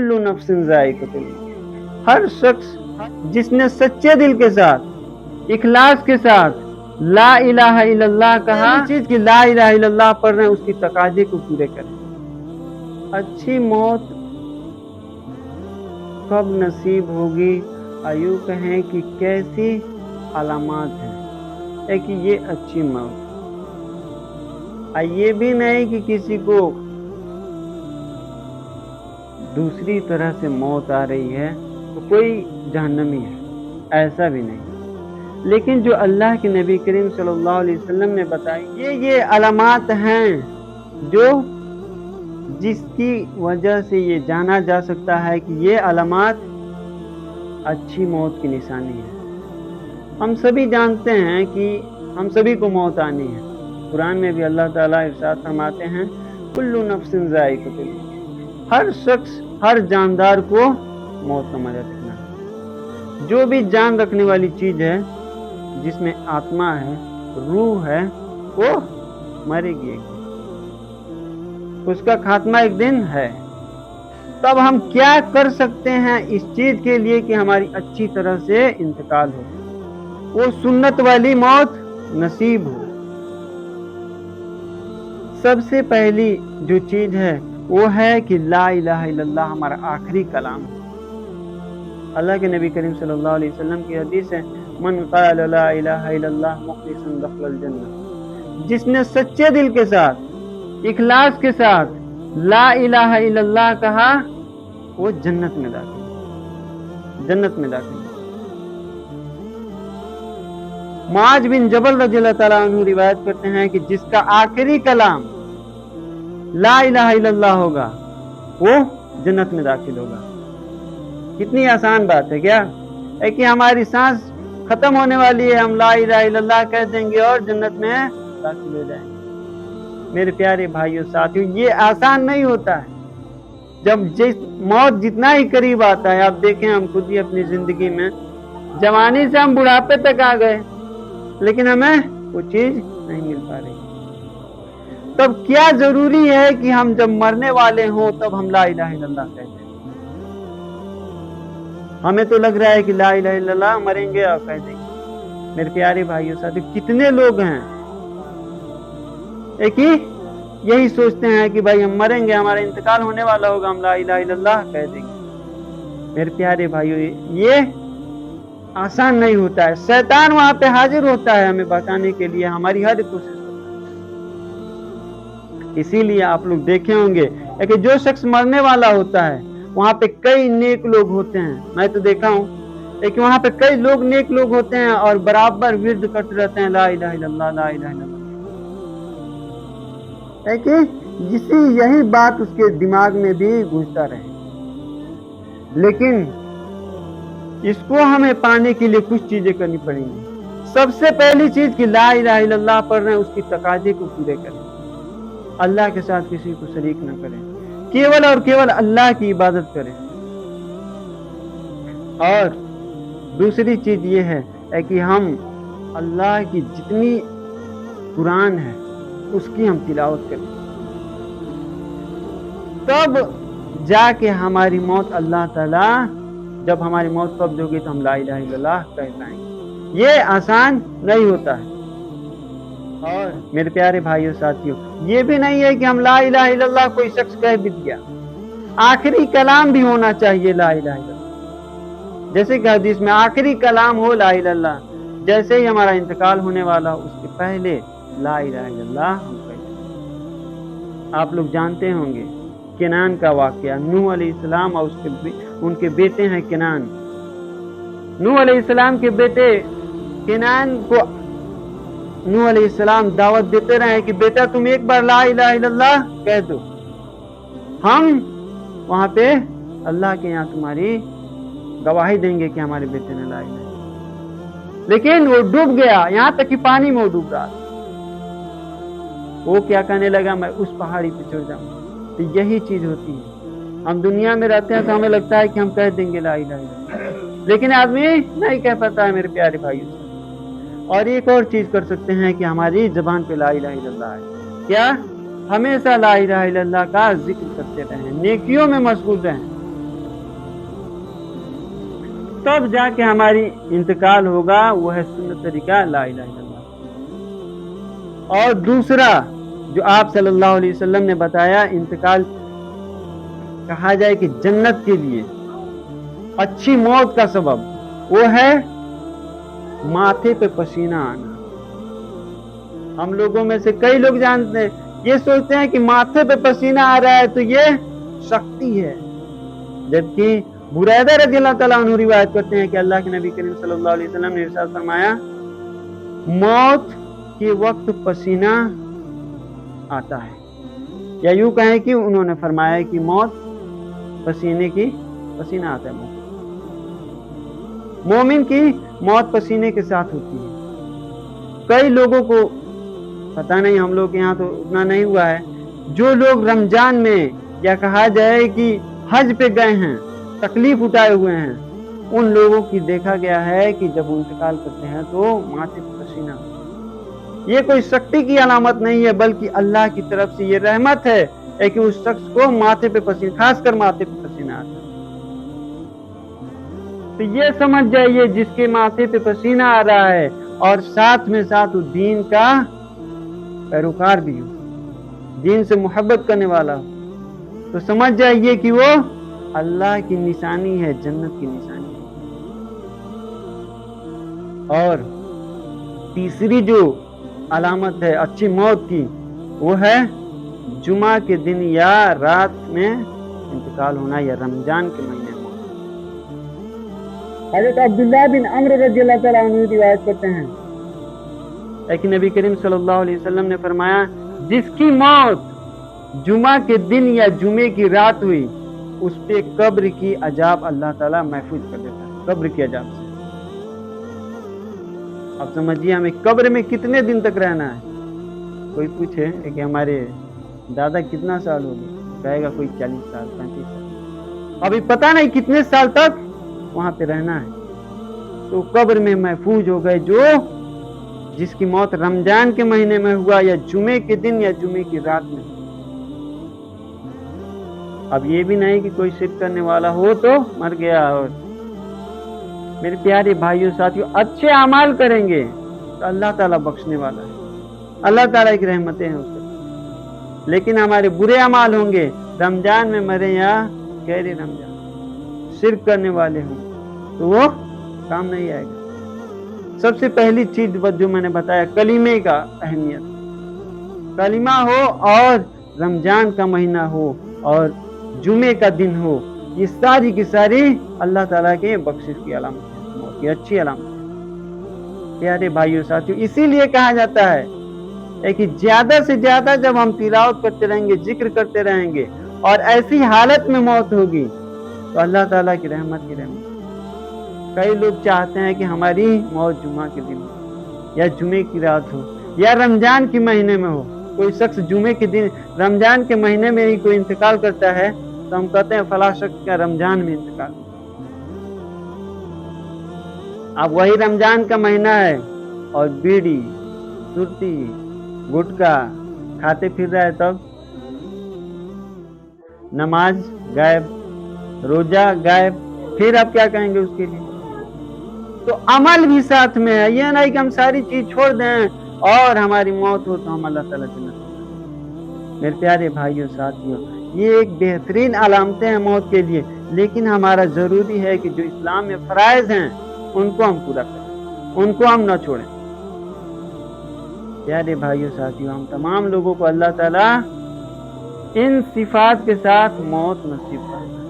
कुल्लु नफ्सिन ज़ाइक़तुल मौत। हर शख्स जिसने सच्चे दिल के साथ, इखलास के साथ ला इलाहा इल्लल्लाह कहा, चीज की ला इलाहा इल्लल्लाह पढ़ रहे हैं, उसकी तकाजे को पूरे करें। अच्छी मौत कब नसीब होगी? आयु कहें कि कैसी अलामात है कि ये अच्छी मौत। ये भी नहीं कि किसी को दूसरी तरह से मौत आ रही है तो कोई जहन्नमी है, ऐसा भी नहीं। लेकिन जो अल्लाह के नबी करीम सल्लल्लाहु अलैहि वसल्लम ने बताई, ये अलामात हैं जो जिसकी वजह से ये जाना जा सकता है कि ये अलामात अच्छी मौत की निशानी है। हम सभी जानते हैं कि हम सभी को मौत आनी है। कुरान में भी अल्लाह ताला इरशाद फरमाते हैं, कुल्लु नफ्सिन ज़ाइक़तुल मौत। हर शख्स, हर जानदार को मौत का मजा चखना है। जो भी जान रखने वाली चीज है, जिसमें आत्मा है, रूह है, वो मरेगी एक दिन, उसका खात्मा एक दिन है। तब हम क्या कर सकते हैं इस चीज के लिए कि हमारी अच्छी तरह से इंतकाल हो, वो सुन्नत वाली मौत नसीब हो। सबसे पहली जो चीज है वो है कि ला इलाहा इल्लल्लाह हमारा आखिरी कलाम है। अल्लाह के नबी करीम सल्लल्लाहु अलैहि वसल्लम की हदीस है, मन क़ाल ला इलाहा इल्लल्लाह मुख़लिसन दख़लल जन्नह। जिसने सच्चे दिल के साथ, इखलास के साथ ला इलाहा इल्लल्लाह कहा, वो जन्नत में दाखिल, जन्नत में दाखिल। मुआज़ बिन जबल रज़ियल्लाहु ताला अन्हु रिवायत करते हैं कि जिसका आखिरी कलाम ला इलाहा इल्लल्लाह होगा, वो जन्नत में दाखिल होगा। कितनी आसान बात है क्या? है कि हमारी सांस खत्म होने वाली है, हम ला इलाहा इल्लल्लाह कह देंगे और जन्नत में दाखिल हो जाएंगे। मेरे प्यारे भाइयों साथियों, ये आसान नहीं होता है। जब मौत जितना ही करीब आता है, आप देखें हम खुद ही अपनी जिंदगी में, जवानी से हम बुढ़ापे तक आ गए, लेकिन हमें वो चीज नहीं मिल पा रही। तब क्या जरूरी है कि हम जब मरने वाले हों तब हम ला इलाहा इल्लल्लाह कहते हैं। हमें तो लग रहा है कि ला इलाहा इल्लल्लाह मरेंगे और कह देंगे। मेरे प्यारे भाइयों साथियों, कितने लोग हैं एक ही यही सोचते हैं कि भाई हम मरेंगे, हमारा इंतकाल होने वाला होगा, हम ला इलाहा इल्लल्लाह कह देंगे। मेरे प्यारे भाइयों, ये आसान नहीं होता है। शैतान वहां पे हाजिर होता है हमें बचाने के लिए, हमारी हर कोशिश करता है। इसीलिए आप लोग देखे होंगे कि जो शख्स मरने वाला होता है वहां पे कई नेक लोग होते हैं। मैं तो देखा हूँ कि वहां पे कई लोग नेक लोग होते हैं और बराबर विर्द करते रहते हैं ला इलाहा इल्लल्लाह, ला इलाहा इल्लल्लाह। है कि यही बात उसके दिमाग में भी घुसता रहे। लेकिन इसको हमें पाने के लिए कुछ चीजें करनी पड़ेंगी। सबसे पहली चीज कि ला इलाहा इल्लल्लाह पढ़ रहे हैं, उसकी तकाजे को पूरे करें। अल्लाह के साथ किसी को शरीक न करें, केवल और केवल अल्लाह की इबादत करें। और दूसरी चीज ये है कि हम अल्लाह की जितनी कुरान है उसकी हम तिलावत करें, तब जाके हमारी मौत अल्लाह ताला, जब हमारी मौत कब्ज होगी तो हम ला इलाहा इल्लल्लाह कह पाएंगे। ये आसान नहीं होता है। और मेरे प्यारे भाइयों साथियों, ये भी नहीं है कि हम ला इलाहा इल्लल्लाह कोई शख्स कह भी दिया, आखिरी कलाम भी होना चाहिए ला इलाहा इल्लल्लाह। जैसे कि हदीस में आखिरी कलाम हो ला इलाहा इल्लल्लाह, जैसे ही हमारा इंतकाल होने वाला उसके पहले ला इलाहा इल्लल्लाह हम कहते। आप लोग जानते होंगे केनान का वाकया, नूह अलैहिस्सलाम और उनके बेटे हैं केनान। नूह अलैहिस्सलाम के बेटे केनान को नूह अलैहिस्सलाम दावत देते रहे कि बेटा तुम एक बार ला इलाहा इल्लल्लाह कह दो, हम वहां पे अल्लाह के यहाँ तुम्हारी गवाही देंगे कि हमारे बेटे ने ला इलाहा। लेकिन वो डूब गया, यहाँ तक कि पानी में वो डूब रहा। वो क्या कहने लगा, मैं उस पहाड़ी पे चढ़ जाऊंगा। तो यही चीज होती है, हम दुनिया में रहते हैं तो हमें लगता है कि हम कह देंगे ला इलाहा इल्लल्लाह, लेकिन आदमी नहीं कह पाता है मेरे प्यारे भाइयों। और एक और चीज कर सकते हैं कि हमारी जबान पे ला इलाहा इल्लल्लाह है, क्या हमेशा ला इलाहा इल्लल्लाह का जिक्र करते रहें, नेकियों में मशगूल रहें। तब जाके हमारी इंतकाल होगा, वो है सुन्नत तरीका ला इलाहा इल्लल्लाह। और दूसरा जो आप सल्लल्लाहु अलैहि वसल्लम ने बताया, इंतकाल कहा जाए कि जन्नत के लिए अच्छी मौत का सबब, वो है माथे पे पसीना आना। हम लोगों में से कई लोग जानते हैं, ये सोचते हैं कि माथे पे पसीना आ रहा है तो ये शक्ति है, जबकि बुरैदा रज़ियल्लाहु ताला अन्हु रिवायत करते हैं कि अल्लाह के नबी करीम सल्लल्लाहु अलैहि वसल्लम ने इरशाद फरमाया, मौत के वक्त पसीना आता है, या यूं कहें कि उन्होंने फरमाया कि मौत पसीना आता है। मोमिन की मौत पसीने के साथ होती है। कई लोगों को पता नहीं, हम लोग के यहाँ तो उतना नहीं हुआ है, जो लोग रमजान में या कहा जाए कि हज पे गए हैं, तकलीफ उठाए हुए हैं, उन लोगों की देखा गया है कि जब वो इंतकाल करते हैं तो माथे पे पसीना। ये कोई शक्ति की अलामत नहीं है, बल्कि अल्लाह की तरफ से ये रहमत है कि उस शख्स को माथे पे पसीना, खासकर माथे पे पसीना आता है। तो ये समझ जाइए, जिसके माथे पे पसीना आ रहा है और साथ में साथ दीन का पैरोकार भी हो, दीन से मोहब्बत करने वाला हो, तो समझ जाइए कि वो अल्लाह की निशानी है, जन्नत की निशानी है। और तीसरी जो अलामत है अच्छी मौत की, वो है जुमा के दिन या रात में इंतकाल होना, या रमजान के महीने में। हज़रत अब्दुल्लाह बिन अम्र रज़ियल्लाहु ताला अन्हु रिवायत करते हैं कि नबी करीम सल्लल्लाहु अलैहि वसल्लम ने फरमाया, जिसकी मौत जुमा के दिन या जुमे की रात हुई, उस पे कब्र की अजाब अल्लाह ताला महफूज कर देता है, कब्र की अजाब से। अब समझिए हमें कब्र में कितने दिन तक रहना है। कोई पूछे कि हमारे दादा कितना साल हो गए, कहेगा कोई 40 साल 35 साल, अभी पता नहीं कितने साल तक वहां पे रहना है। तो कब्र में महफूज हो गए जो जिसकी मौत रमजान के महीने में हुआ, या जुमे के दिन या जुमे की रात में। अब ये भी नहीं कि कोई शिरक करने वाला हो तो मर गया। और मेरे प्यारे भाइयों साथियों, अच्छे अमाल करेंगे तो अल्लाह ताला बख्शने वाला है, अल्लाह ताला की रहमतें हैं उससे। लेकिन हमारे बुरे अमाल होंगे, रमजान में मरे या गैर रमजान, शिरक करने वाले हों, तो वो काम नहीं आएगा। सबसे पहली चीज जो मैंने बताया, कलीमे का अहमियत, कलीमा हो और रमजान का महीना हो और जुमे का दिन हो, ये सारी की सारी अल्लाह ताला के बख्शिश की अलामत है, मौत की अच्छी अलामत है। प्यारे भाइयों साथियों, इसीलिए कहा जाता है कि ज्यादा से ज्यादा जब हम तिलावत करते रहेंगे, जिक्र करते रहेंगे और ऐसी हालत में मौत होगी तो अल्लाह ताला की रहमत की रहमत। कई लोग चाहते हैं कि हमारी मौत जुमा के दिन हो, या जुमे की रात हो, या रमजान के महीने में हो। कोई शख्स जुमे के दिन, रमजान के महीने में ही कोई इंतकाल करता है तो हम कहते हैं फला शख्स का रमजान में इंतकाल। अब वही रमजान का महीना है और बीड़ी, सुर्ती, गुटखा खाते फिर रहा है, तब नमाज गायब, रोजा गायब, फिर आप क्या कहेंगे उसके लिए? तो अमल भी साथ में है, यह नहीं कि हम सारी चीज छोड़ दें और हमारी मौत हो तो हम अल्लाह ताला जन्नत। मेरे प्यारे भाइयों साथियों, ये एक बेहतरीन अलामतें हैं मौत के लिए, लेकिन हमारा जरूरी है कि जो इस्लाम में फराइज हैं उनको हम पूरा करें, उनको हम न छोड़ें। प्यारे भाइयों साथियों, हम तमाम लोगों को अल्लाह ताला इन सिफात के साथ मौत नसीब फरमाए।